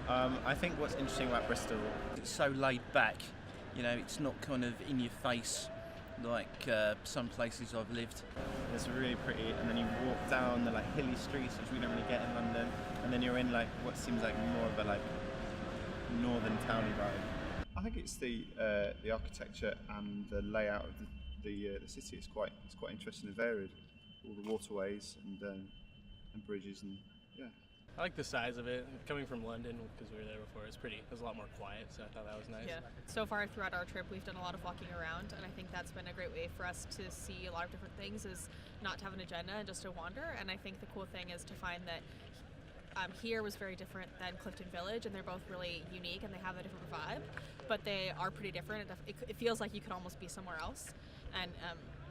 I think what's interesting about Bristol, it's so laid back. You know, it's not kind of in your face like some places I've lived. It's really pretty, and then you walk down the like hilly streets, which we don't really get in London, and then you're in like what seems like more of a like northern towny vibe. I think it's the architecture and the layout of the city. It's quite interesting and varied. All the waterways and bridges and yeah. I like the size of it. Coming from London, because we were there before, it was a lot more quiet, so I thought that was nice. Yeah. So far throughout our trip, we've done a lot of walking around, and I think that's been a great way for us to see a lot of different things, is not to have an agenda and just to wander. And I think the cool thing is to find that here was very different than Clifton Village, and they're both really unique and they have a different vibe, but they are pretty different. It feels like you could almost be somewhere else, and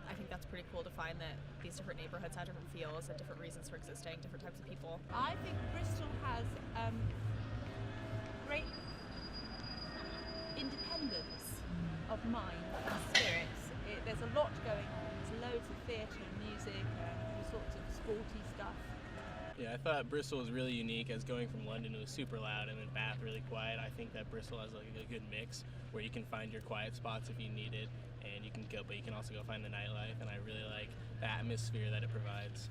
I think that's pretty cool to find that these different neighbourhoods have different feels and different reasons for existing, different types of people. I think Bristol has great independence of mind and spirits. There's a lot going on. There's loads of theatre and music and all sorts of sporty stuff. Yeah, I thought Bristol was really unique, as going from London it was super loud and then Bath really quiet. I think that Bristol has like a good mix where you can find your quiet spots if you need it, and you can go, but you can also go find the nightlife, and I really like the atmosphere that it provides.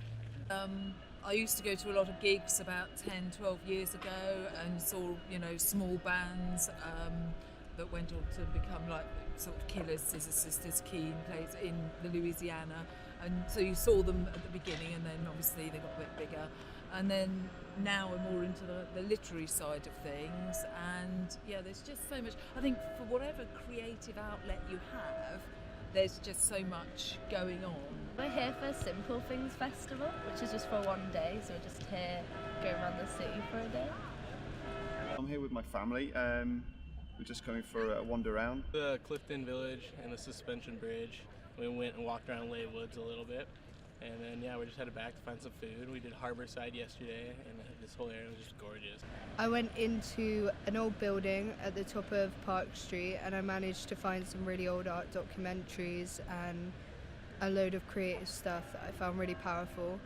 I used to go to a lot of gigs about 10, 12 years ago and saw, small bands that went on to become like sort of Killers, Scissor Sisters, Keen plays in the Louisiana, and so you saw them at the beginning, and then obviously they got a bit bigger, and then now we're more into the literary side of things, and yeah, there's just so much. I think for whatever creative outlet you have, there's just so much going on. We're here for Simple Things Festival, which is just for one day, so we're just here going around the city for a day. I'm here with my family. We're just coming for a wander around. The Clifton Village and the Suspension Bridge. We went and walked around Ley Woods a little bit. And then, yeah, we just headed back to find some food. We did Harbourside yesterday, and this whole area was just gorgeous. I went into an old building at the top of Park Street, and I managed to find some really old art documentaries and a load of creative stuff that I found really powerful.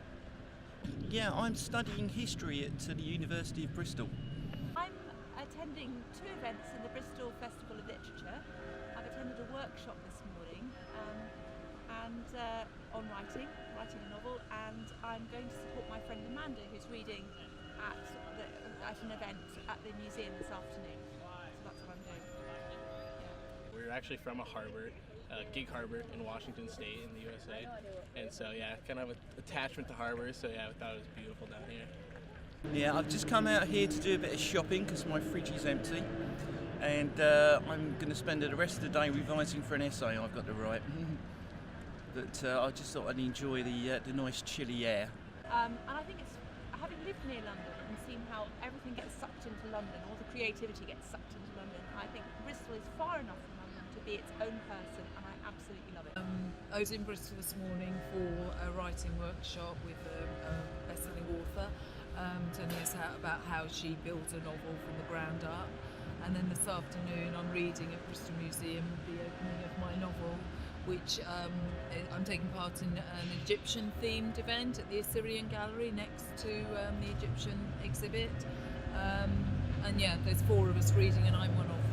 Yeah, I'm studying history at the University of Bristol. I'm attending 2 events in the Bristol Festival of Literature. I've attended a workshop this morning on writing a novel, and I'm going to support my friend Amanda, who's reading at an event at the museum this afternoon. So that's what I'm doing. Yeah. We're actually from a harbor, Gig Harbor in Washington State in the USA, and so yeah, kind of an attachment to harbors. So yeah, I thought it was beautiful down here. Yeah, I've just come out here to do a bit of shopping because my fridge is empty, and I'm going to spend the rest of the day revising for an essay I've got to write. But I just thought I'd enjoy the nice chilly air. And I think it's, having lived near London and seen how everything gets sucked into London, all the creativity gets sucked into London, I think Bristol is far enough from London to be its own person, and I absolutely love it. I was in Bristol this morning for a writing workshop with a best-selling author, telling us about how she built a novel from the ground up. And then this afternoon I'm reading at Bristol Museum the opening of my novel, which I'm taking part in an Egyptian-themed event at the Assyrian Gallery next to the Egyptian exhibit. And yeah, there's 4 of us reading, and I'm one of